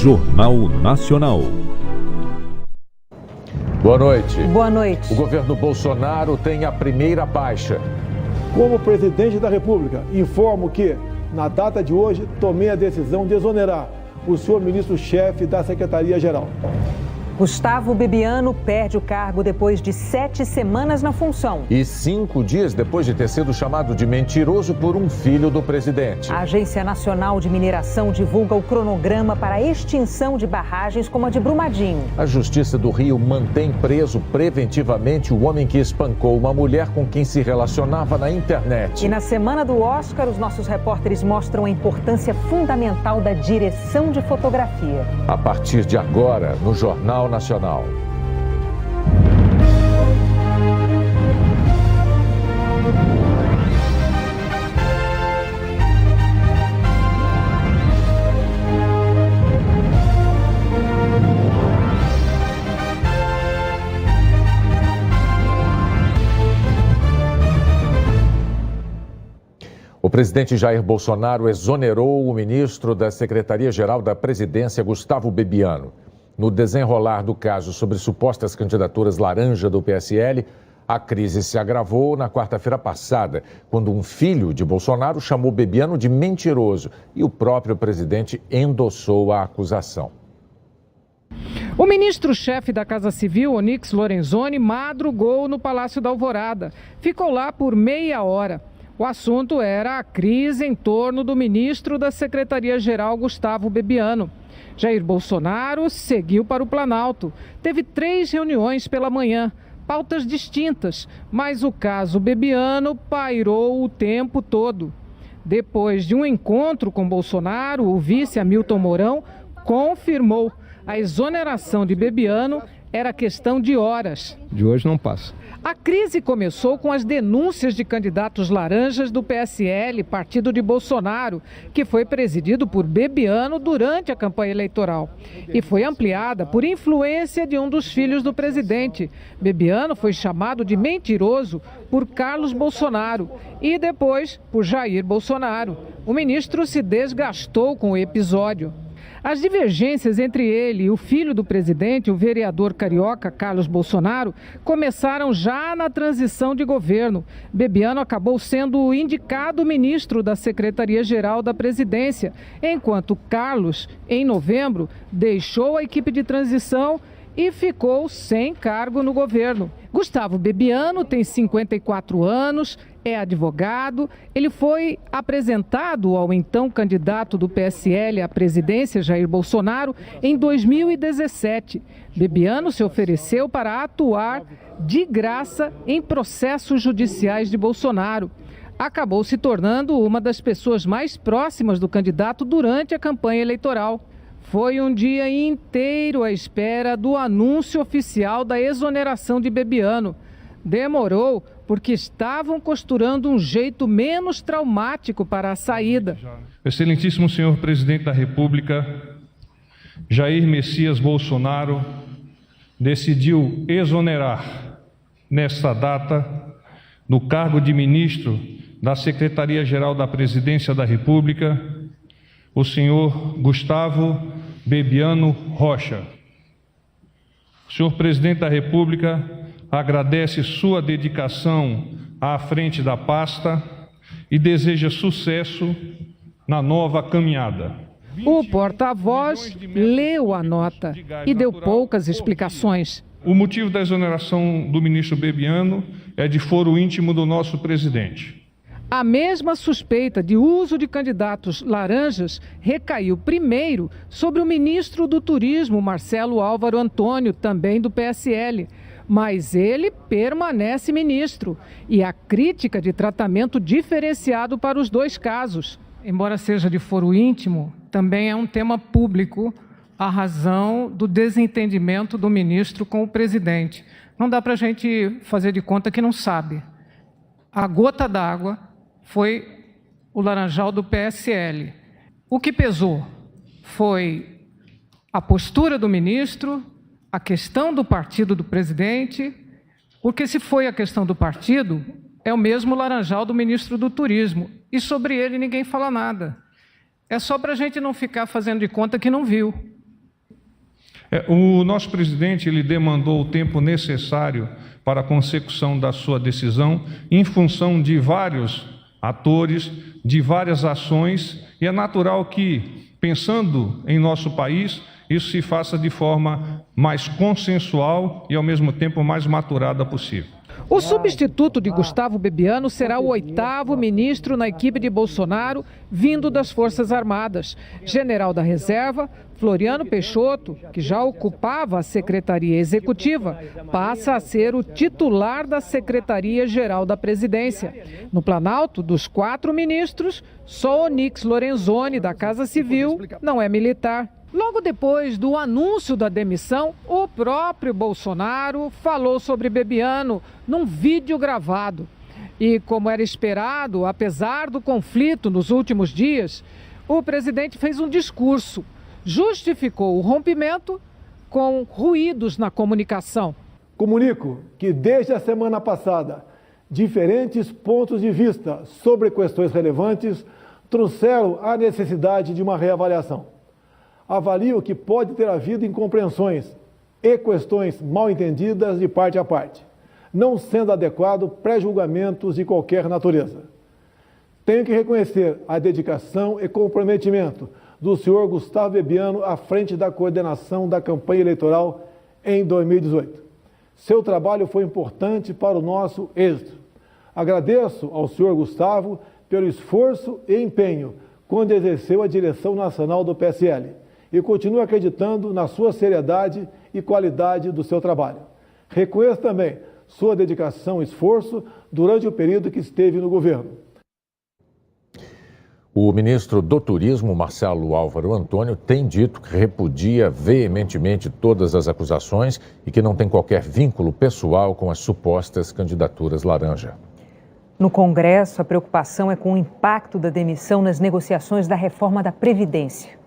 Jornal Nacional. Boa noite. Boa noite. O governo Bolsonaro tem a primeira baixa. Como presidente da República, informo que, na data de hoje, tomei a decisão de exonerar o senhor ministro-chefe da Secretaria-Geral. Gustavo Bebiano perde o cargo depois de 7 semanas na função. E 5 dias depois de ter sido chamado de mentiroso por um filho do presidente. A Agência Nacional de Mineração divulga o cronograma para a extinção de barragens como a de Brumadinho. A Justiça do Rio mantém preso preventivamente o homem que espancou uma mulher com quem se relacionava na internet. E na semana do Oscar, os nossos repórteres mostram a importância fundamental da direção de fotografia. A partir de agora, no Jornal Nacional. O presidente Jair Bolsonaro exonerou o ministro da Secretaria-Geral da Presidência, Gustavo Bebiano. No desenrolar do caso sobre supostas candidaturas laranja do PSL, a crise se agravou na quarta-feira passada, quando um filho de Bolsonaro chamou Bebiano de mentiroso e o próprio presidente endossou a acusação. O ministro-chefe da Casa Civil, Onyx Lorenzoni, madrugou no Palácio da Alvorada. Ficou lá por meia hora. O assunto era a crise em torno do ministro da Secretaria-Geral, Gustavo Bebiano. Jair Bolsonaro seguiu para o Planalto. Teve 3 reuniões pela manhã, pautas distintas, mas o caso Bebiano pairou o tempo todo. Depois de um encontro com Bolsonaro, o vice Hamilton Mourão confirmou a exoneração de Bebiano era questão de horas. De hoje não passa. A crise começou com as denúncias de candidatos laranjas do PSL, partido de Bolsonaro, que foi presidido por Bebiano durante a campanha eleitoral. E foi ampliada por influência de um dos filhos do presidente. Bebiano foi chamado de mentiroso por Carlos Bolsonaro e depois por Jair Bolsonaro. O ministro se desgastou com o episódio. As divergências entre ele e o filho do presidente, o vereador carioca Carlos Bolsonaro, começaram já na transição de governo. Bebiano acabou sendo indicado ministro da Secretaria-Geral da Presidência, enquanto Carlos, em novembro, deixou a equipe de transição e ficou sem cargo no governo. Gustavo Bebiano tem 54 anos, é advogado. Ele foi apresentado ao então candidato do PSL à presidência, Jair Bolsonaro, em 2017. Bebiano se ofereceu para atuar de graça em processos judiciais de Bolsonaro. Acabou se tornando uma das pessoas mais próximas do candidato durante a campanha eleitoral. Foi um dia inteiro à espera do anúncio oficial da exoneração de Bebiano. Demorou porque estavam costurando um jeito menos traumático para a saída. Excelentíssimo senhor presidente da República, Jair Messias Bolsonaro decidiu exonerar, nesta data, do cargo de ministro da Secretaria-Geral da Presidência da República, o senhor Gustavo Bebiano Rocha. O senhor presidente da República agradece sua dedicação à frente da pasta e deseja sucesso na nova caminhada. O porta-voz leu a nota e deu poucas explicações. O motivo da exoneração do ministro Bebiano é de foro íntimo do nosso presidente. A mesma suspeita de uso de candidatos laranjas recaiu primeiro sobre o ministro do Turismo, Marcelo Álvaro Antônio, também do PSL. Mas ele permanece ministro e a crítica de tratamento diferenciado para os dois casos. Embora seja de foro íntimo, também é um tema público a razão do desentendimento do ministro com o presidente. Não dá para a gente fazer de conta que não sabe. A gota d'água foi o laranjal do PSL. O que pesou foi a postura do ministro, a questão do partido do presidente, porque se foi a questão do partido, é o mesmo laranjal do ministro do Turismo, e sobre ele ninguém fala nada. É só para a gente não ficar fazendo de conta que não viu. O nosso presidente ele demandou o tempo necessário para a consecução da sua decisão em função de vários atores, de várias ações, e é natural que, pensando em nosso país, isso se faça de forma mais consensual e, ao mesmo tempo, mais maturada possível. O substituto de Gustavo Bebiano será o 8º ministro na equipe de Bolsonaro, vindo das Forças Armadas. General da Reserva, Floriano Peixoto, que já ocupava a Secretaria Executiva, passa a ser o titular da Secretaria-Geral da Presidência. No Planalto, dos 4 ministros, só Onyx Lorenzoni, da Casa Civil, não é militar. Logo depois do anúncio da demissão, o próprio Bolsonaro falou sobre Bebiano num vídeo gravado. E, como era esperado, apesar do conflito nos últimos dias, o presidente fez um discurso, justificou o rompimento com ruídos na comunicação. Comunico que desde a semana passada, diferentes pontos de vista sobre questões relevantes trouxeram a necessidade de uma reavaliação. Avalio que pode ter havido incompreensões e questões mal entendidas de parte a parte, não sendo adequado pré-julgamentos de qualquer natureza. Tenho que reconhecer a dedicação e comprometimento do senhor Gustavo Bebiano à frente da coordenação da campanha eleitoral em 2018. Seu trabalho foi importante para o nosso êxito. Agradeço ao senhor Gustavo pelo esforço e empenho quando exerceu a direção nacional do PSL. E continuo acreditando na sua seriedade e qualidade do seu trabalho. Reconheço também sua dedicação e esforço durante o período que esteve no governo. O ministro do Turismo, Marcelo Álvaro Antônio, tem dito que repudia veementemente todas as acusações e que não tem qualquer vínculo pessoal com as supostas candidaturas laranja. No Congresso, a preocupação é com o impacto da demissão nas negociações da reforma da Previdência.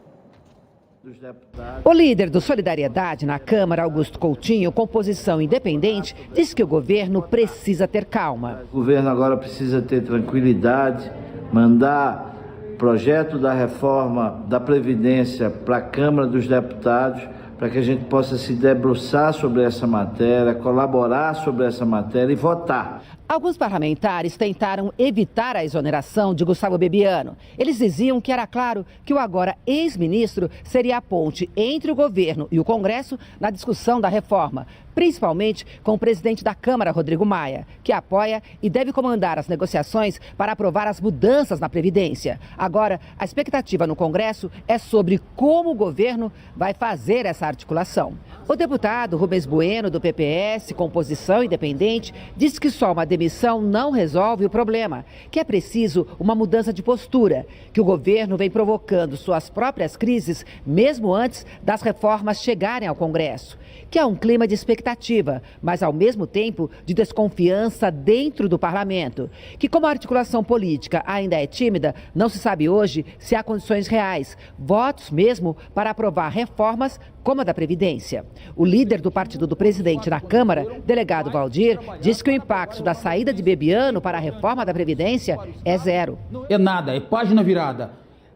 O líder do Solidariedade na Câmara, Augusto Coutinho, composição independente, diz que o governo precisa ter calma. O governo agora precisa ter tranquilidade, mandar projeto da reforma da Previdência para a Câmara dos Deputados, para que a gente possa se debruçar sobre essa matéria, colaborar sobre essa matéria e votar. Alguns parlamentares tentaram evitar a exoneração de Gustavo Bebiano. Eles diziam que era claro que o agora ex-ministro seria a ponte entre o governo e o Congresso na discussão da reforma, principalmente com o presidente da Câmara, Rodrigo Maia, que apoia e deve comandar as negociações para aprovar as mudanças na Previdência. Agora, a expectativa no Congresso é sobre como o governo vai fazer essa articulação. O deputado Rubens Bueno, do PPS, composição independente, disse que só uma demissão não resolve o problema, que é preciso uma mudança de postura, que o governo vem provocando suas próprias crises mesmo antes das reformas chegarem ao Congresso, que há um clima de expectativa, mas ao mesmo tempo de desconfiança dentro do parlamento, que como a articulação política ainda é tímida, não se sabe hoje se há condições reais, votos mesmo para aprovar reformas como a da Previdência. O líder do partido do presidente na Câmara, delegado Valdir, disse que o impacto da saída de Bebiano para a reforma da Previdência é zero. É nada, é página virada.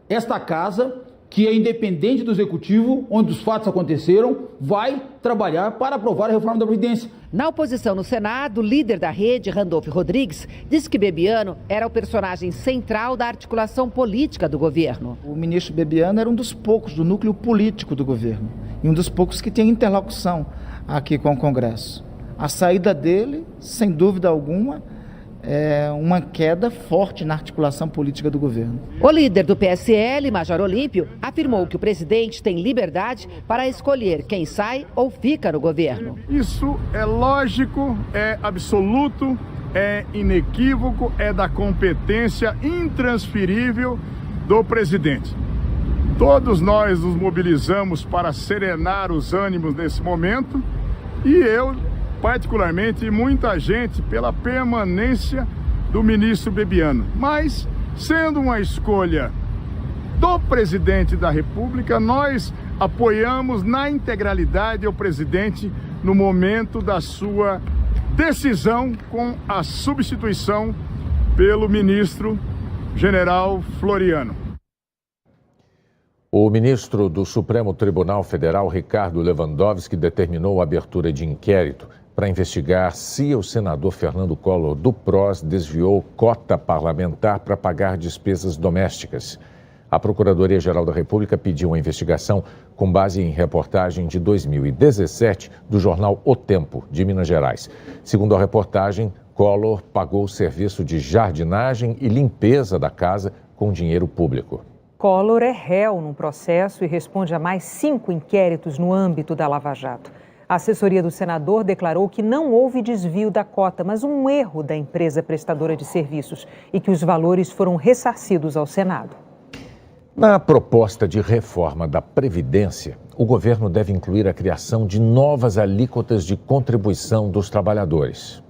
Esta casa, que é independente do Executivo, onde os fatos aconteceram, vai trabalhar para aprovar a reforma da Previdência. Na oposição no Senado, o líder da rede, Randolfo Rodrigues, disse que Bebiano era o personagem central da articulação política do governo. O ministro Bebiano era um dos poucos do núcleo político do governo e um dos poucos que tem interlocução aqui com o Congresso. A saída dele, sem dúvida alguma, é uma queda forte na articulação política do governo. O líder do PSL, Major Olímpio, afirmou que o presidente tem liberdade para escolher quem sai ou fica no governo. Isso é lógico, é absoluto, é inequívoco, é da competência intransferível do presidente. Todos nós nos mobilizamos para serenar os ânimos nesse momento e eu, particularmente, muita gente pela permanência do ministro Bebiano. Mas, sendo uma escolha do presidente da República, nós apoiamos na integralidade o presidente no momento da sua decisão com a substituição pelo ministro general Floriano. O ministro do Supremo Tribunal Federal, Ricardo Lewandowski, determinou a abertura de inquérito para investigar se o senador Fernando Collor do PROS desviou cota parlamentar para pagar despesas domésticas. A Procuradoria-Geral da República pediu uma investigação com base em reportagem de 2017 do jornal O Tempo, de Minas Gerais. Segundo a reportagem, Collor pagou o serviço de jardinagem e limpeza da casa com dinheiro público. Collor é réu num processo e responde a mais 5 inquéritos no âmbito da Lava Jato. A assessoria do senador declarou que não houve desvio da cota, mas um erro da empresa prestadora de serviços e que os valores foram ressarcidos ao Senado. Na proposta de reforma da Previdência, o governo deve incluir a criação de novas alíquotas de contribuição dos trabalhadores.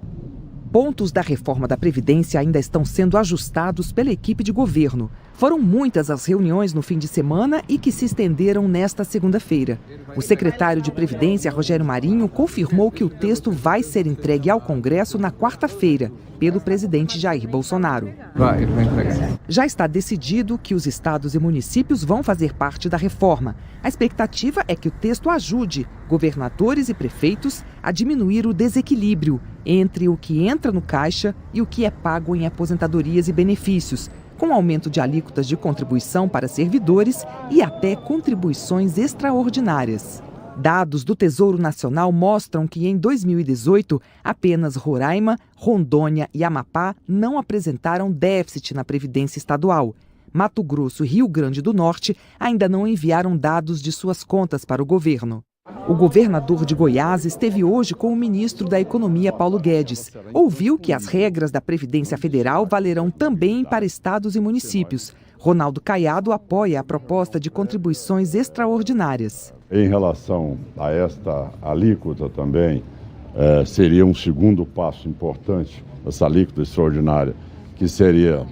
Pontos da reforma da Previdência ainda estão sendo ajustados pela equipe de governo. Foram muitas as reuniões no fim de semana e que se estenderam nesta segunda-feira. O secretário de Previdência, Rogério Marinho, confirmou que o texto vai ser entregue ao Congresso na quarta-feira, pelo presidente Jair Bolsonaro. Ele vai entregar. Já está decidido que os estados e municípios vão fazer parte da reforma. A expectativa é que o texto ajude governadores e prefeitos a diminuir o desequilíbrio entre o que entra no caixa e o que é pago em aposentadorias e benefícios, com aumento de alíquotas de contribuição para servidores e até contribuições extraordinárias. Dados do Tesouro Nacional mostram que em 2018, apenas Roraima, Rondônia e Amapá não apresentaram déficit na Previdência Estadual. Mato Grosso e Rio Grande do Norte ainda não enviaram dados de suas contas para o governo. O governador de Goiás esteve hoje com o ministro da Economia, Paulo Guedes. Ouviu que as regras da Previdência Federal valerão também para estados e municípios. Ronaldo Caiado apoia a proposta de contribuições extraordinárias. Em relação a esta alíquota também, seria um segundo passo importante, essa alíquota extraordinária, que seria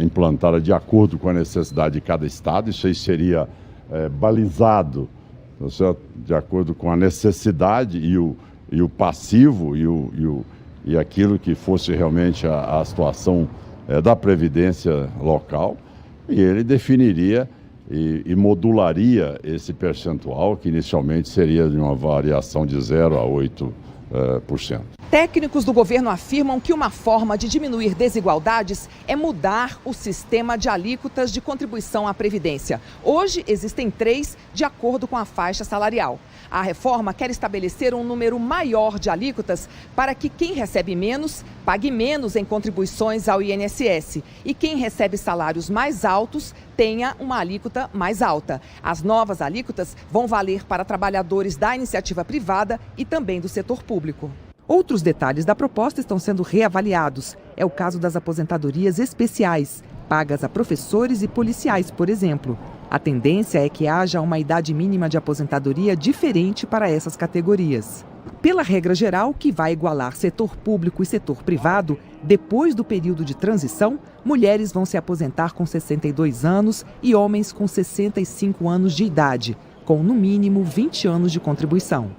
implantada de acordo com a necessidade de cada estado. Isso aí seria balizado, de acordo com a necessidade e o passivo e aquilo que fosse realmente a situação da Previdência local, e ele definiria e modularia esse percentual, que inicialmente seria de uma variação de 0% a 8%. Técnicos do governo afirmam que uma forma de diminuir desigualdades é mudar o sistema de alíquotas de contribuição à Previdência. Hoje existem 3 de acordo com a faixa salarial. A reforma quer estabelecer um número maior de alíquotas para que quem recebe menos pague menos em contribuições ao INSS e quem recebe salários mais altos tenha uma alíquota mais alta. As novas alíquotas vão valer para trabalhadores da iniciativa privada e também do setor público. Outros detalhes da proposta estão sendo reavaliados. É o caso das aposentadorias especiais, pagas a professores e policiais, por exemplo. A tendência é que haja uma idade mínima de aposentadoria diferente para essas categorias. Pela regra geral, que vai igualar setor público e setor privado, depois do período de transição, mulheres vão se aposentar com 62 anos e homens com 65 anos de idade, com no mínimo 20 anos de contribuição.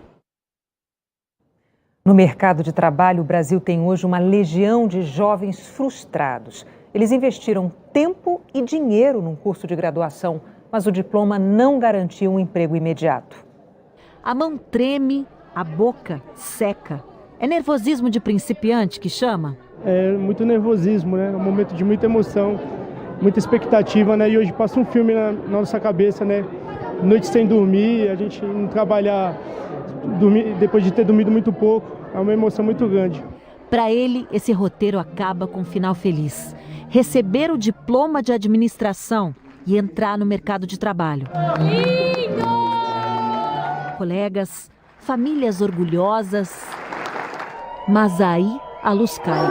No mercado de trabalho, o Brasil tem hoje uma legião de jovens frustrados. Eles investiram tempo e dinheiro num curso de graduação, mas o diploma não garantiu um emprego imediato. A mão treme, a boca seca. É nervosismo de principiante que chama? É muito nervosismo, né? É um momento de muita emoção, muita expectativa, né? E hoje passa um filme na nossa cabeça, né? Noite sem dormir, a gente não trabalhar, depois de ter dormido muito pouco, é uma emoção muito grande. Para ele, esse roteiro acaba com um final feliz. Receber o diploma de administração e entrar no mercado de trabalho. Lindo! Colegas, famílias orgulhosas, mas aí a luz cai.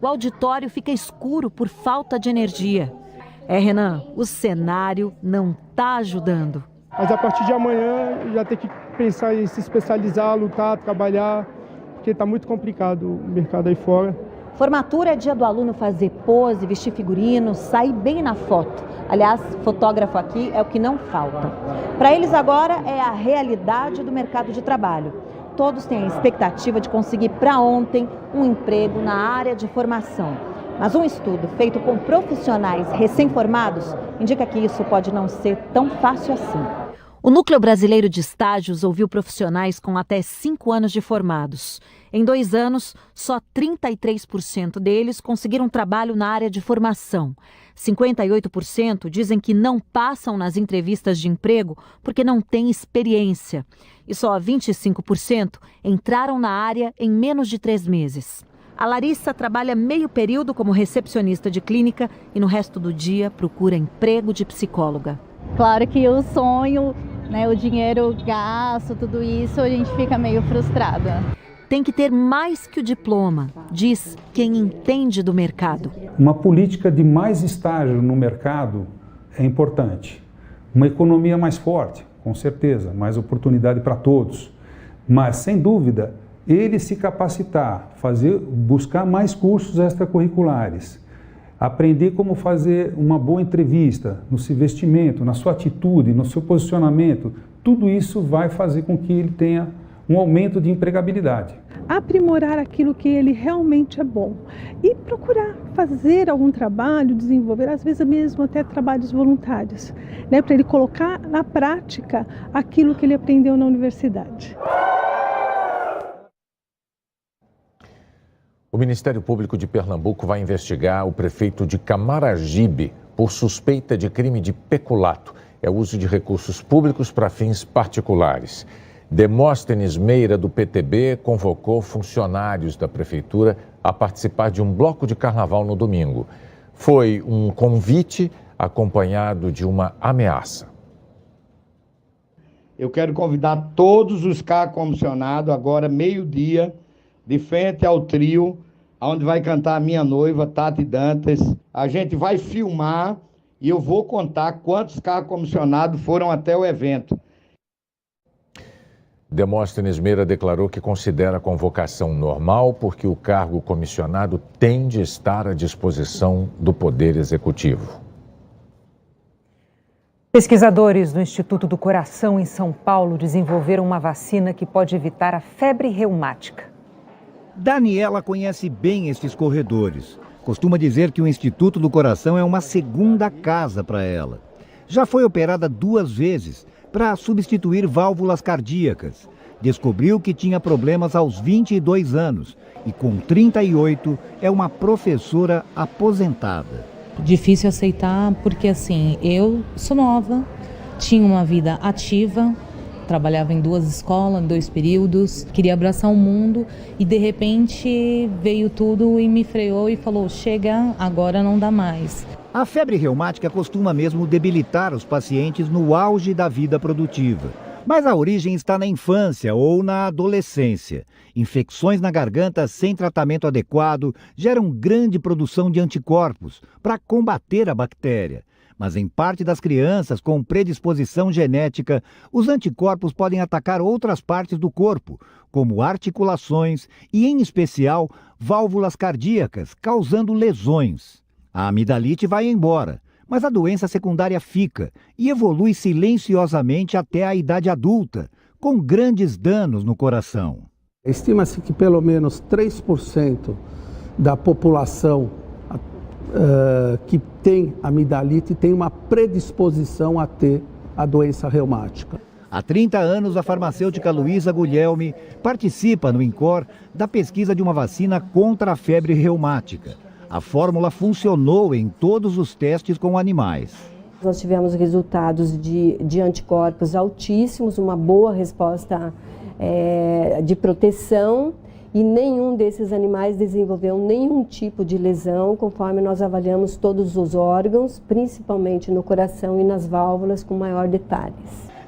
O auditório fica escuro por falta de energia. Renan, o cenário não está ajudando. Mas a partir de amanhã já tem que pensar em se especializar, lutar, trabalhar, porque está muito complicado o mercado aí fora. Formatura é dia do aluno fazer pose, vestir figurino, sair bem na foto. Aliás, fotógrafo aqui é o que não falta. Para eles agora é a realidade do mercado de trabalho. Todos têm a expectativa de conseguir para ontem um emprego na área de formação. Mas um estudo feito com profissionais recém-formados indica que isso pode não ser tão fácil assim. O Núcleo Brasileiro de Estágios ouviu profissionais com até 5 anos de formados. Em 2 anos, só 33% deles conseguiram trabalho na área de formação. 58% dizem que não passam nas entrevistas de emprego porque não têm experiência. E só 25% entraram na área em menos de 3 meses. A Larissa trabalha meio período como recepcionista de clínica e no resto do dia procura emprego de psicóloga. Claro que o sonho, né, o dinheiro gasto, tudo isso, a gente fica meio frustrada. Tem que ter mais que o diploma, diz quem entende do mercado. Uma política de mais estágio no mercado é importante. Uma economia mais forte, com certeza, mais oportunidade para todos. Mas, sem dúvida, ele se capacitar, buscar mais cursos extracurriculares, aprender como fazer uma boa entrevista, no seu vestimento, na sua atitude, no seu posicionamento, tudo isso vai fazer com que ele tenha um aumento de empregabilidade. Aprimorar aquilo que ele realmente é bom e procurar fazer algum trabalho, desenvolver, às vezes mesmo até trabalhos voluntários, né, para ele colocar na prática aquilo que ele aprendeu na universidade. O Ministério Público de Pernambuco vai investigar o prefeito de Camaragibe por suspeita de crime de peculato. É o uso de recursos públicos para fins particulares. Demóstenes Meira, do PTB, convocou funcionários da prefeitura a participar de um bloco de carnaval no domingo. Foi um convite acompanhado de uma ameaça. Eu quero convidar todos os carros comissionados, agora meio-dia, de frente ao trio, onde vai cantar a minha noiva, Tati Dantas. A gente vai filmar e eu vou contar quantos carros comissionados foram até o evento. Demóstenes Meira declarou que considera a convocação normal porque o cargo comissionado tem de estar à disposição do Poder Executivo. Pesquisadores do Instituto do Coração em São Paulo desenvolveram uma vacina que pode evitar a febre reumática. Daniela conhece bem esses corredores. Costuma dizer que o Instituto do Coração é uma segunda casa para ela. Já foi operada 2 vezes para substituir válvulas cardíacas. Descobriu que tinha problemas aos 22 anos e com 38 é uma professora aposentada. Difícil aceitar porque assim, eu sou nova, tinha uma vida ativa, trabalhava em 2 escolas, em 2 períodos, queria abraçar o mundo e de repente veio tudo e me freou e falou, chega, agora não dá mais. A febre reumática costuma mesmo debilitar os pacientes no auge da vida produtiva. Mas a origem está na infância ou na adolescência. Infecções na garganta sem tratamento adequado geram grande produção de anticorpos para combater a bactéria. Mas em parte das crianças com predisposição genética, os anticorpos podem atacar outras partes do corpo, como articulações e, em especial, válvulas cardíacas, causando lesões. A amidalite vai embora, mas a doença secundária fica e evolui silenciosamente até a idade adulta, com grandes danos no coração. Estima-se que pelo menos 3% da população que tem amidalite tem uma predisposição a ter a doença reumática. Há 30 anos, a farmacêutica Luísa Guglielmi participa no INCOR da pesquisa de uma vacina contra a febre reumática. A fórmula funcionou em todos os testes com animais. Nós tivemos resultados de anticorpos altíssimos, uma boa resposta de proteção e nenhum desses animais desenvolveu nenhum tipo de lesão, conforme nós avaliamos todos os órgãos, principalmente no coração e nas válvulas, com maior detalhes.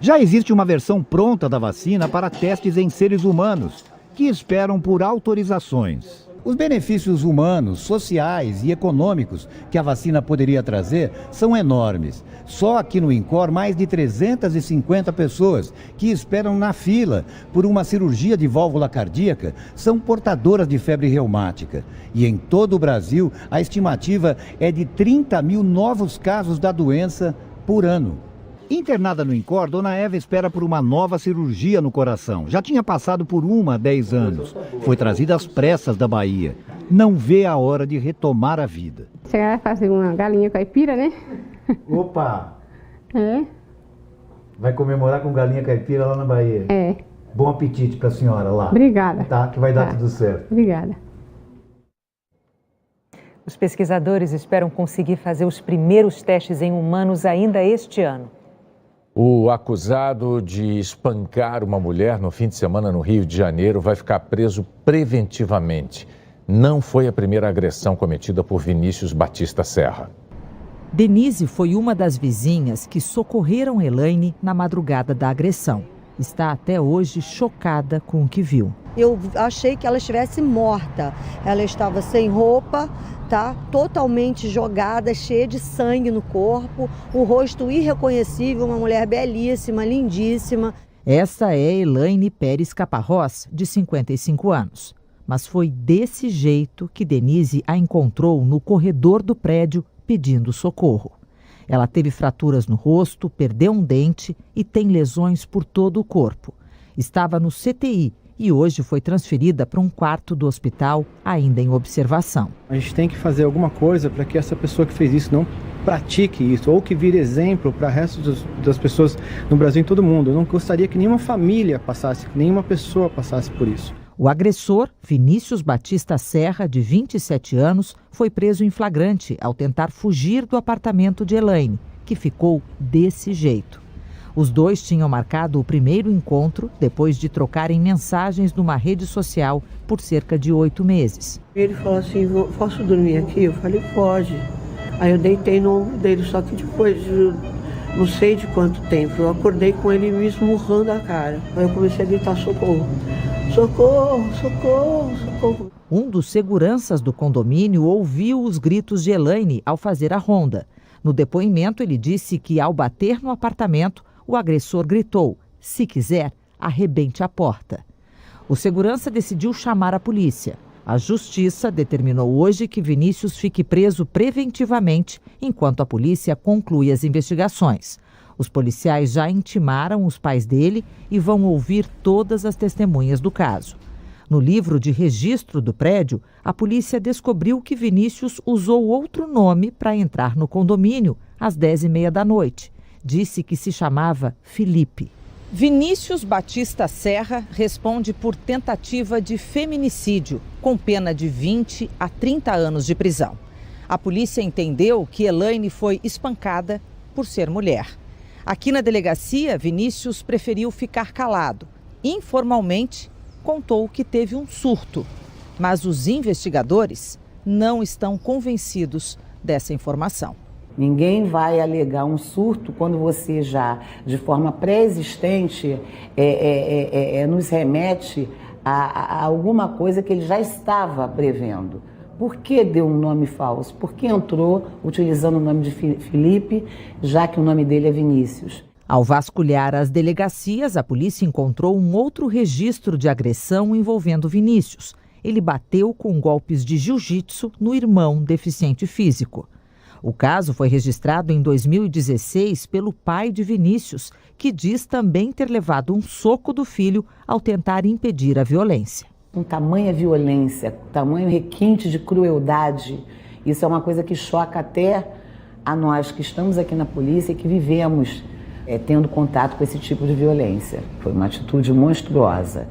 Já existe uma versão pronta da vacina para testes em seres humanos, que esperam por autorizações. Os benefícios humanos, sociais e econômicos que a vacina poderia trazer são enormes. Só aqui no INCOR, mais de 350 pessoas que esperam na fila por uma cirurgia de válvula cardíaca são portadoras de febre reumática. E em todo o Brasil, a estimativa é de 30 mil novos casos da doença por ano. Internada no INCOR, Dona Eva espera por uma nova cirurgia no coração. Já tinha passado por uma há 10 anos. Foi trazida às pressas da Bahia. não vê a hora de retomar a vida. Você vai fazer uma galinha caipira, né? Opa! É? Vai comemorar com galinha caipira lá na Bahia? É. Bom apetite para a senhora lá. Obrigada. Tá, que vai dar tudo certo. Obrigada. Os pesquisadores esperam conseguir fazer os primeiros testes em humanos ainda este ano. O acusado de espancar uma mulher no fim de semana no Rio de Janeiro vai ficar preso preventivamente. Não foi a primeira agressão cometida por Vinícius Batista Serra. Denise foi uma das vizinhas que socorreram Elaine na madrugada da agressão. Está até hoje chocada com o que viu. Eu achei que ela estivesse morta. Ela estava sem roupa, tá? Totalmente jogada, cheia de sangue no corpo, o rosto irreconhecível, uma mulher belíssima, lindíssima. Essa é Elaine Pérez Caparrós, de 55 anos. Mas foi desse jeito que Denise a encontrou no corredor do prédio pedindo socorro. Ela teve fraturas no rosto, perdeu um dente e tem lesões por todo o corpo. Estava no CTI e hoje foi transferida para um quarto do hospital, ainda em observação. A gente tem que fazer alguma coisa para que essa pessoa que fez isso não pratique isso, ou que vire exemplo para o resto das pessoas no Brasil e em todo o mundo. Eu não gostaria que nenhuma família passasse, que nenhuma pessoa passasse por isso. O agressor, Vinícius Batista Serra, de 27 anos, foi preso em flagrante ao tentar fugir do apartamento de Elaine, que ficou desse jeito. Os dois tinham marcado o primeiro encontro depois de trocarem mensagens numa rede social por cerca de 8 meses. Ele falou assim, posso dormir aqui? Eu falei, pode. Aí eu deitei no ombro dele, só que depois de não sei de quanto tempo, eu acordei com ele me esmurrando a cara. Aí eu comecei a gritar socorro. Socorro, socorro, socorro. Um dos seguranças do condomínio ouviu os gritos de Elaine ao fazer a ronda. No depoimento, ele disse que, ao bater no apartamento, o agressor gritou: "Se quiser, arrebente a porta". O segurança decidiu chamar a polícia. A justiça determinou hoje que Vinícius fique preso preventivamente enquanto a polícia conclui as investigações. Os policiais já intimaram os pais dele e vão ouvir todas as testemunhas do caso. No livro de registro do prédio, a polícia descobriu que Vinícius usou outro nome para entrar no condomínio às 10h30 da noite. Disse que se chamava Felipe. Vinícius Batista Serra responde por tentativa de feminicídio, com pena de 20 a 30 anos de prisão. A polícia entendeu que Elaine foi espancada por ser mulher. Aqui na delegacia, Vinícius preferiu ficar calado. Informalmente, contou que teve um surto. Mas os investigadores não estão convencidos dessa informação. Ninguém vai alegar um surto quando você já, de forma pré-existente, nos remete a alguma coisa que ele já estava prevendo. Por que deu um nome falso? Por que entrou utilizando o nome de Felipe, já que o nome dele é Vinícius? Ao vasculhar as delegacias, a polícia encontrou um outro registro de agressão envolvendo Vinícius. Ele bateu com golpes de jiu-jitsu no irmão deficiente físico. O caso foi registrado em 2016 pelo pai de Vinícius, que diz também ter levado um soco do filho ao tentar impedir a violência. Com tamanha violência, tamanho requinte de crueldade, isso é uma coisa que choca até a nós que estamos aqui na polícia e que vivemos tendo contato com esse tipo de violência. Foi uma atitude monstruosa.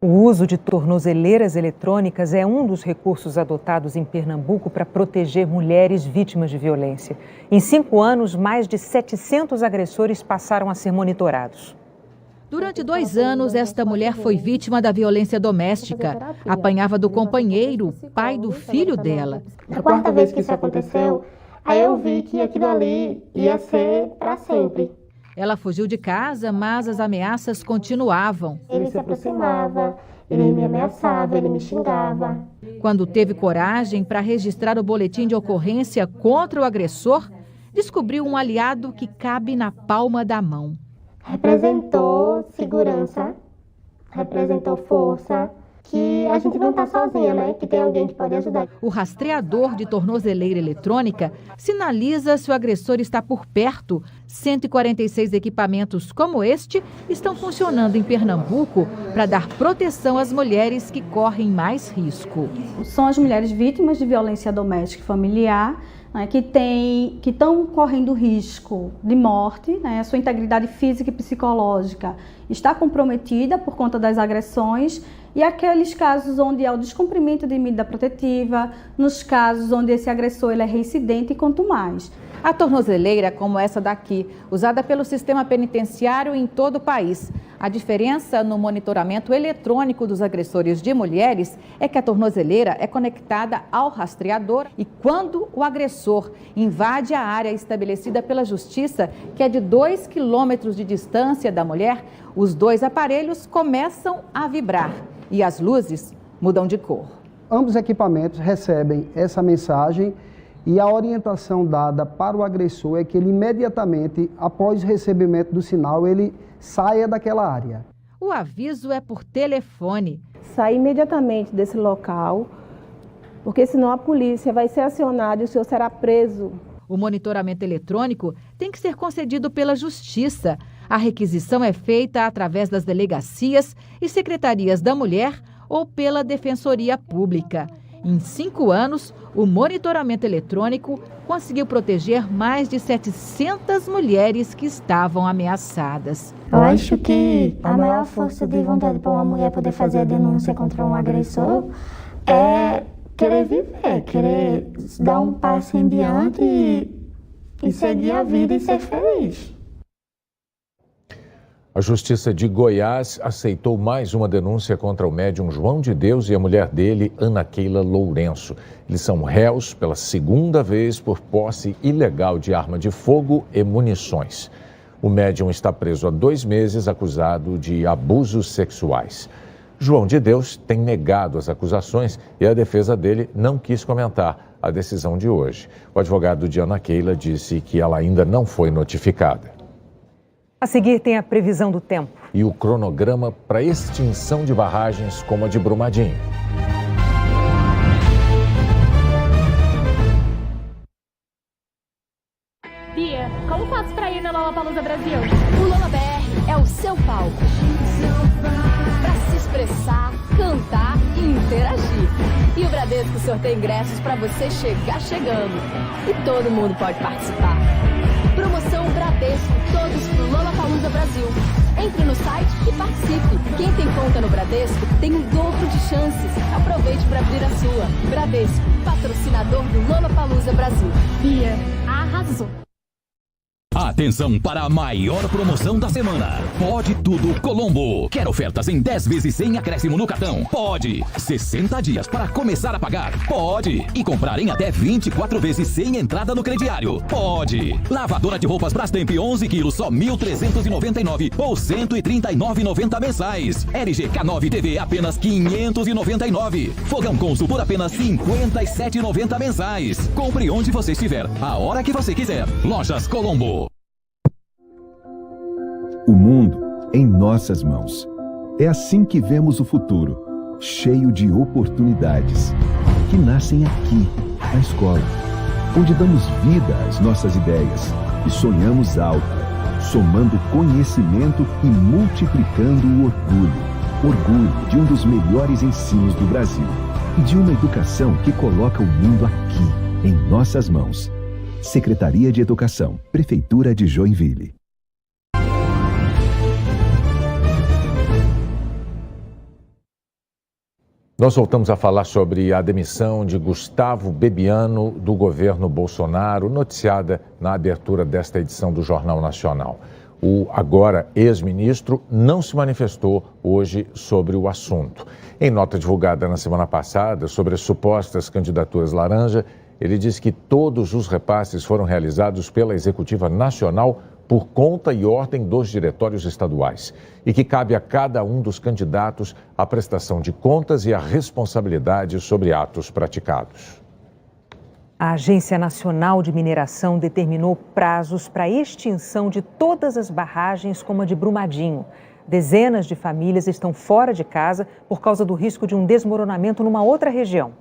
O uso de tornozeleiras eletrônicas é um dos recursos adotados em Pernambuco para proteger mulheres vítimas de violência. Em 5 anos, mais de 700 agressores passaram a ser monitorados. Durante 2 anos, esta mulher foi vítima da violência doméstica. Apanhava do companheiro, pai do filho dela. Na 4ª vez que isso aconteceu, aí eu vi que aquilo ali ia ser para sempre. Ela fugiu de casa, mas as ameaças continuavam. Ele se aproximava, ele me ameaçava, ele me xingava. Quando teve coragem para registrar o boletim de ocorrência contra o agressor, descobriu um aliado que cabe na palma da mão. Representou segurança, representou força, que a gente não está sozinha, né? Que tem alguém que pode ajudar. O rastreador de tornozeleira eletrônica sinaliza se o agressor está por perto. 146 equipamentos como este estão funcionando em Pernambuco para dar proteção às mulheres que correm mais risco. São as mulheres vítimas de violência doméstica e familiar, né, que estão correndo risco de morte, né, a sua integridade física e psicológica está comprometida por conta das agressões, e aqueles casos onde há o descumprimento de medida protetiva, nos casos onde esse agressor ele é reincidente e quanto mais. A tornozeleira, como essa daqui, usada pelo sistema penitenciário em todo o país. A diferença no monitoramento eletrônico dos agressores de mulheres é que a tornozeleira é conectada ao rastreador e quando o agressor invade a área estabelecida pela Justiça, que é de 2 quilômetros de distância da mulher, os dois aparelhos começam a vibrar e as luzes mudam de cor. Ambos os equipamentos recebem essa mensagem e a orientação dada para o agressor é que ele imediatamente, após o recebimento do sinal, ele saia daquela área. O aviso é por telefone. Saia imediatamente desse local, porque senão a polícia vai ser acionada e o senhor será preso. O monitoramento eletrônico tem que ser concedido pela Justiça. A requisição é feita através das delegacias e secretarias da mulher ou pela Defensoria Pública. Em 5 anos, o monitoramento eletrônico conseguiu proteger mais de 700 mulheres que estavam ameaçadas. Eu acho que a maior força de vontade para uma mulher poder fazer a denúncia contra um agressor é querer viver, querer dar um passo em diante e seguir a vida e ser feliz. A Justiça de Goiás aceitou mais uma denúncia contra o médium João de Deus e a mulher dele, Ana Keila Lourenço. Eles são réus pela 2ª vez por posse ilegal de arma de fogo e munições. O médium está preso há 2 meses, acusado de abusos sexuais. João de Deus tem negado as acusações e a defesa dele não quis comentar a decisão de hoje. O advogado de Ana Keila disse que ela ainda não foi notificada. A seguir tem a previsão do tempo. E o cronograma para extinção de barragens como a de Brumadinho. Bia, como faço para ir na Lollapalooza Brasil? O Lola BR é o seu palco. Para se expressar, cantar e interagir. E o Bradesco sorteia ingressos para você chegar chegando. E todo mundo pode participar. Promoção Bradesco, todos pro Lollapalooza Brasil. Entre no site e participe. Quem tem conta no Bradesco tem um dobro de chances. Aproveite para abrir a sua. Bradesco, patrocinador do Lollapalooza Brasil. Bia, arrasou. Atenção para a maior promoção da semana. Pode Tudo Colombo. Quer ofertas em 10 vezes sem acréscimo no cartão? Pode. 60 dias para começar a pagar? Pode. E comprar em até 24 vezes sem entrada no crediário? Pode. Lavadora de roupas Brastemp 11 quilos, só 1.399 ou 139,90 mensais. LG K9 TV apenas 599. Fogão Consul por apenas 57,90 mensais. Compre onde você estiver, a hora que você quiser. Lojas Colombo. O mundo em nossas mãos. É assim que vemos o futuro, cheio de oportunidades, que nascem aqui, na escola, onde damos vida às nossas ideias e sonhamos alto, somando conhecimento e multiplicando o orgulho. Orgulho de um dos melhores ensinos do Brasil e de uma educação que coloca o mundo aqui, em nossas mãos. Secretaria de Educação, Prefeitura de Joinville. Nós voltamos a falar sobre a demissão de Gustavo Bebiano do governo Bolsonaro, noticiada na abertura desta edição do Jornal Nacional. O agora ex-ministro não se manifestou hoje sobre o assunto. Em nota divulgada na semana passada sobre as supostas candidaturas laranja, ele disse que todos os repasses foram realizados pela Executiva Nacional por conta e ordem dos diretórios estaduais e que cabe a cada um dos candidatos a prestação de contas e a responsabilidade sobre atos praticados. A Agência Nacional de Mineração determinou prazos para a extinção de todas as barragens como a de Brumadinho. Dezenas de famílias estão fora de casa por causa do risco de um desmoronamento numa outra região.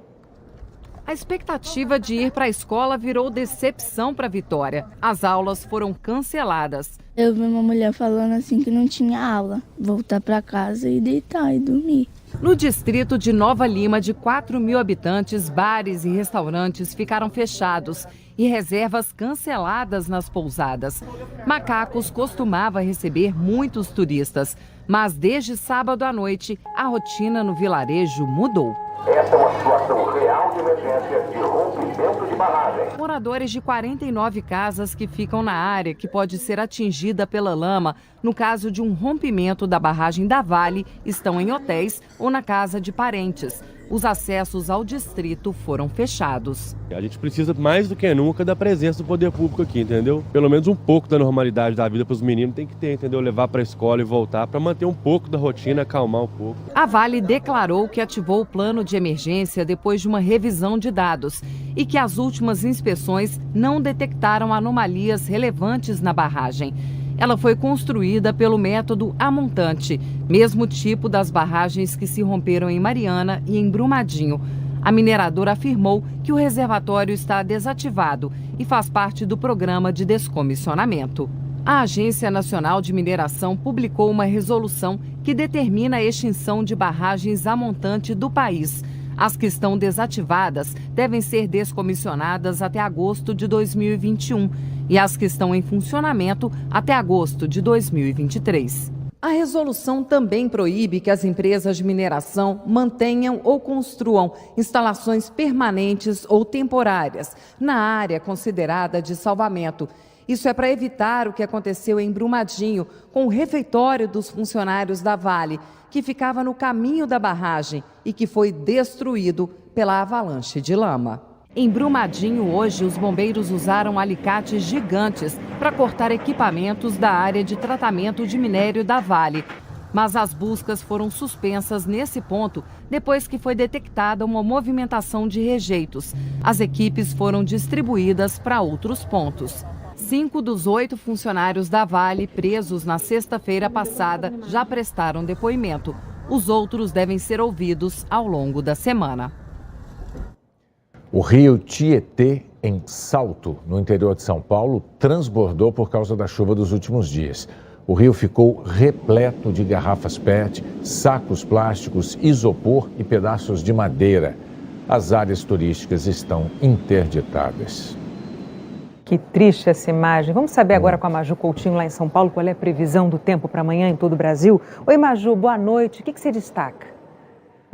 A expectativa de ir para a escola virou decepção para Vitória. As aulas foram canceladas. Eu vi uma mulher falando assim que não tinha aula, voltar para casa e deitar e dormir. No distrito de Nova Lima, de 4.000 habitantes, bares e restaurantes ficaram fechados e reservas canceladas nas pousadas. Macacos costumava receber muitos turistas, mas desde sábado à noite, a rotina no vilarejo mudou. Essa é uma situação real de emergência de rompimento de barragem. Moradores de 49 casas que ficam na área que pode ser atingida pela lama no caso de um rompimento da barragem da Vale estão em hotéis ou na casa de parentes. Os acessos ao distrito foram fechados. A gente precisa mais do que nunca da presença do poder público aqui, entendeu? Pelo menos um pouco da normalidade da vida para os meninos tem que ter, entendeu? Levar para a escola e voltar para manter um pouco da rotina, acalmar um pouco. A Vale declarou que ativou o plano de emergência depois de uma revisão de dados e que as últimas inspeções não detectaram anomalias relevantes na barragem. Ela foi construída pelo método amontante, mesmo tipo das barragens que se romperam em Mariana e em Brumadinho. A mineradora afirmou que o reservatório está desativado e faz parte do programa de descomissionamento. A Agência Nacional de Mineração publicou uma resolução que determina a extinção de barragens a montante do país. As que estão desativadas devem ser descomissionadas até agosto de 2021 e as que estão em funcionamento até agosto de 2023. A resolução também proíbe que as empresas de mineração mantenham ou construam instalações permanentes ou temporárias na área considerada de salvamento. Isso é para evitar o que aconteceu em Brumadinho com o refeitório dos funcionários da Vale, que ficava no caminho da barragem e que foi destruído pela avalanche de lama. Em Brumadinho, hoje, os bombeiros usaram alicates gigantes para cortar equipamentos da área de tratamento de minério da Vale. Mas as buscas foram suspensas nesse ponto depois que foi detectada uma movimentação de rejeitos. As equipes foram distribuídas para outros pontos. 5 dos 8 funcionários da Vale presos na sexta-feira passada já prestaram depoimento. Os outros devem ser ouvidos ao longo da semana. O rio Tietê, em Salto, no interior de São Paulo, transbordou por causa da chuva dos últimos dias. O rio ficou repleto de garrafas PET, sacos plásticos, isopor e pedaços de madeira. As áreas turísticas estão interditadas. Que triste essa imagem. Vamos saber agora com a Maju Coutinho lá em São Paulo qual é a previsão do tempo para amanhã em todo o Brasil. Oi, Maju, boa noite. O que você destaca?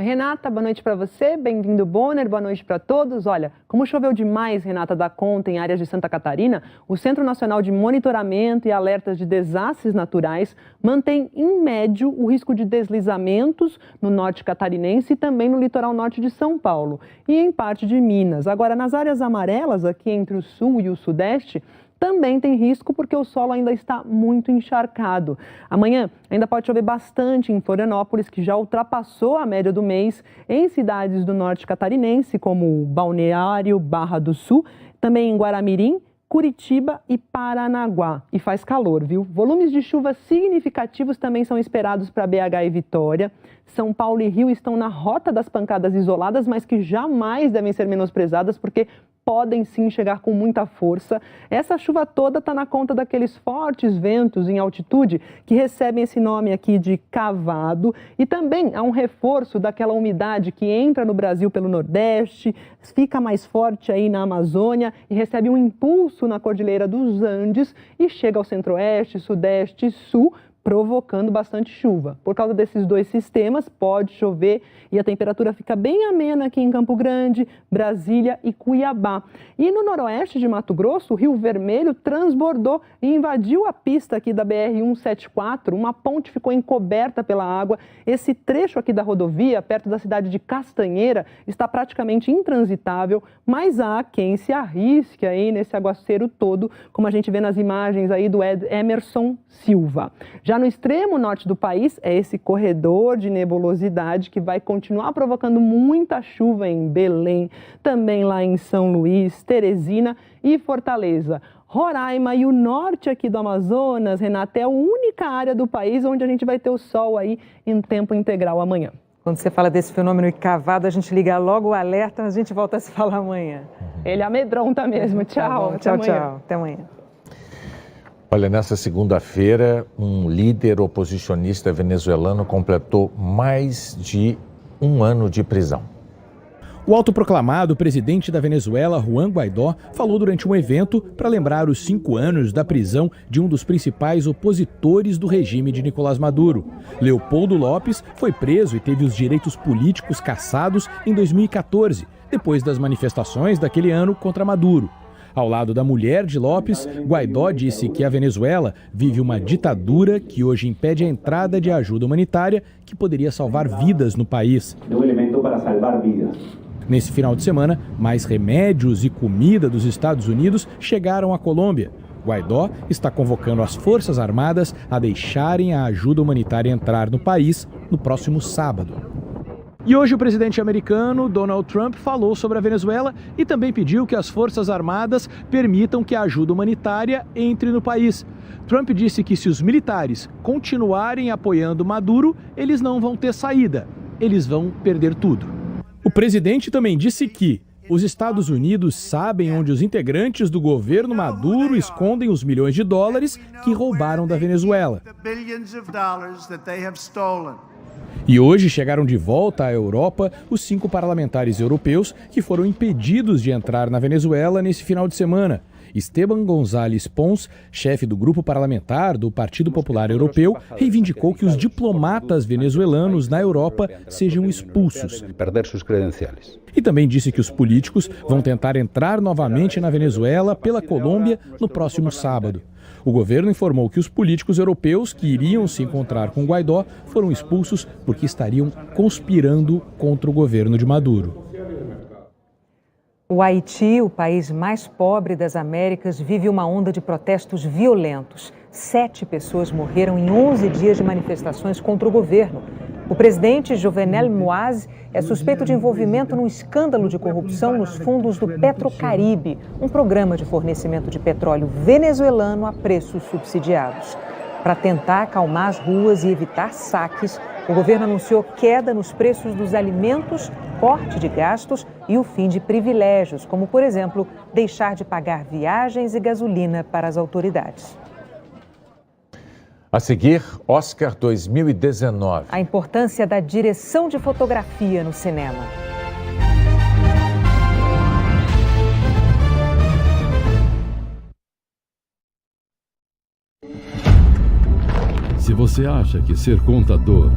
Renata, boa noite para você, bem-vindo Bonner, boa noite para todos. Olha, como choveu demais, Renata, da conta em áreas de Santa Catarina, o Centro Nacional de Monitoramento e Alertas de Desastres Naturais mantém, em médio, o risco de deslizamentos no norte catarinense e também no litoral norte de São Paulo e em parte de Minas. Agora, nas áreas amarelas, aqui entre o sul e o sudeste, também tem risco porque o solo ainda está muito encharcado. Amanhã ainda pode chover bastante em Florianópolis, que já ultrapassou a média do mês, em cidades do norte catarinense, como Balneário, Barra do Sul, também em Guaramirim, Curitiba e Paranaguá. E faz calor, viu? Volumes de chuva significativos também são esperados para BH e Vitória. São Paulo e Rio estão na rota das pancadas isoladas, mas que jamais devem ser menosprezadas, porque podem sim chegar com muita força. Essa chuva toda está na conta daqueles fortes ventos em altitude que recebem esse nome aqui de cavado. E também há um reforço daquela umidade que entra no Brasil pelo Nordeste, fica mais forte aí na Amazônia e recebe um impulso na Cordilheira dos Andes e chega ao Centro-Oeste, Sudeste e Sul, provocando bastante chuva. Por causa desses dois sistemas, pode chover e a temperatura fica bem amena aqui em Campo Grande, Brasília e Cuiabá. E no noroeste de Mato Grosso, o Rio Vermelho transbordou e invadiu a pista aqui da BR-174. Uma ponte ficou encoberta pela água. Esse trecho aqui da rodovia, perto da cidade de Castanheira, está praticamente intransitável, mas há quem se arrisque aí nesse aguaceiro todo, como a gente vê nas imagens aí do Emerson Silva. Já no extremo norte do país, é esse corredor de nebulosidade que vai continuar provocando muita chuva em Belém, também lá em São Luís, Teresina e Fortaleza. Roraima e o norte aqui do Amazonas, Renata, é a única área do país onde a gente vai ter o sol aí em tempo integral amanhã. Quando você fala desse fenômeno cavado, a gente liga logo o alerta, a gente volta a se falar amanhã. Ele amedronta mesmo. Tchau. Tá bom, tchau. Até amanhã. Olha, nessa segunda-feira, um líder oposicionista venezuelano completou mais de 1 ano de prisão. O autoproclamado presidente da Venezuela, Juan Guaidó, falou durante um evento para lembrar os 5 anos da prisão de um dos principais opositores do regime de Nicolás Maduro. Leopoldo López foi preso e teve os direitos políticos cassados em 2014, depois das manifestações daquele ano contra Maduro. Ao lado da mulher de López, Guaidó disse que a Venezuela vive uma ditadura que hoje impede a entrada de ajuda humanitária que poderia salvar vidas no país. É um elemento para salvar vidas. Nesse final de semana, mais remédios e comida dos Estados Unidos chegaram à Colômbia. Guaidó está convocando as Forças Armadas a deixarem a ajuda humanitária entrar no país no próximo sábado. E hoje o presidente americano, Donald Trump, falou sobre a Venezuela e também pediu que as Forças Armadas permitam que a ajuda humanitária entre no país. Trump disse que se os militares continuarem apoiando Maduro, eles não vão ter saída, eles vão perder tudo. O presidente também disse que os Estados Unidos sabem onde os integrantes do governo Maduro escondem os milhões de dólares que roubaram da Venezuela. E hoje chegaram de volta à Europa os 5 parlamentares europeus que foram impedidos de entrar na Venezuela nesse final de semana. Esteban González Pons, chefe do grupo parlamentar do Partido Popular Europeu, reivindicou que os diplomatas venezuelanos na Europa sejam expulsos. E também disse que os políticos vão tentar entrar novamente na Venezuela pela Colômbia no próximo sábado. O governo informou que os políticos europeus que iriam se encontrar com Guaidó foram expulsos porque estariam conspirando contra o governo de Maduro. O Haiti, o país mais pobre das Américas, vive uma onda de protestos violentos. 7 pessoas morreram em 11 dias de manifestações contra o governo. O presidente Jovenel Moïse é suspeito de envolvimento num escândalo de corrupção nos fundos do Petrocaribe, um programa de fornecimento de petróleo venezuelano a preços subsidiados. Para tentar acalmar as ruas e evitar saques, o governo anunciou queda nos preços dos alimentos, corte de gastos e o fim de privilégios, como, por exemplo, deixar de pagar viagens e gasolina para as autoridades. A seguir, Oscar 2019. A importância da direção de fotografia no cinema. Se você acha que ser contador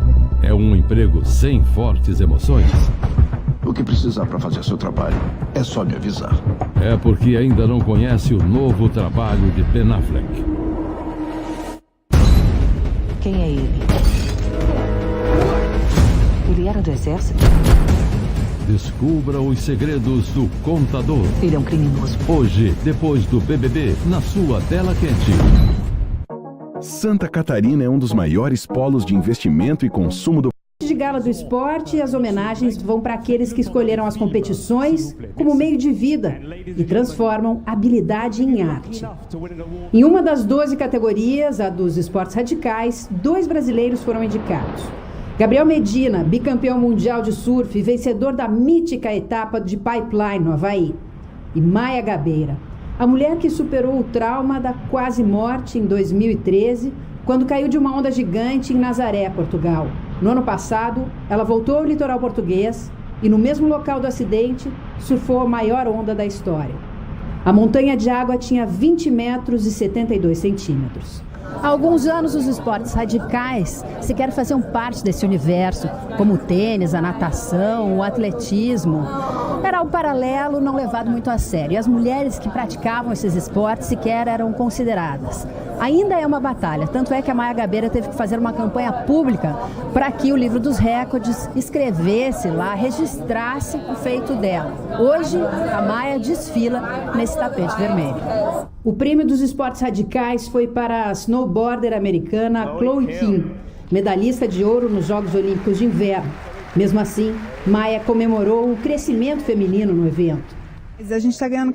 é um emprego sem fortes emoções, o que precisar para fazer seu trabalho é só me avisar. É porque ainda não conhece o novo trabalho de Ben Affleck. Quem é ele? Ele era do exército? Descubra os segredos do contador. Ele é um criminoso. Hoje, depois do BBB, na sua tela quente. Santa Catarina é um dos maiores polos de investimento e consumo do de gala do esporte, as homenagens vão para aqueles que escolheram as competições como meio de vida e transformam habilidade em arte. Em uma das 12 categorias, a dos esportes radicais, 2 brasileiros foram indicados. Gabriel Medina, bicampeão mundial de surf e vencedor da mítica etapa de Pipeline, no Havaí. E Maia Gabeira, a mulher que superou o trauma da quase morte em 2013, quando caiu de uma onda gigante em Nazaré, Portugal. No ano passado, ela voltou ao litoral português e, no mesmo local do acidente, surfou a maior onda da história. A montanha de água tinha 20 metros e 72 centímetros. Há alguns anos, os esportes radicais sequer faziam parte desse universo, como o tênis, a natação, o atletismo. Era algo paralelo, não levado muito a sério. E as mulheres que praticavam esses esportes sequer eram consideradas. Ainda é uma batalha, tanto é que a Maia Gabeira teve que fazer uma campanha pública para que o livro dos recordes escrevesse lá, registrasse o feito dela. Hoje, a Maia desfila nesse tapete vermelho. O prêmio dos esportes radicais foi para a snowboarder americana Chloe Kim, medalhista de ouro nos Jogos Olímpicos de Inverno. Mesmo assim, Maia comemorou o crescimento feminino no evento. A gente está ganhando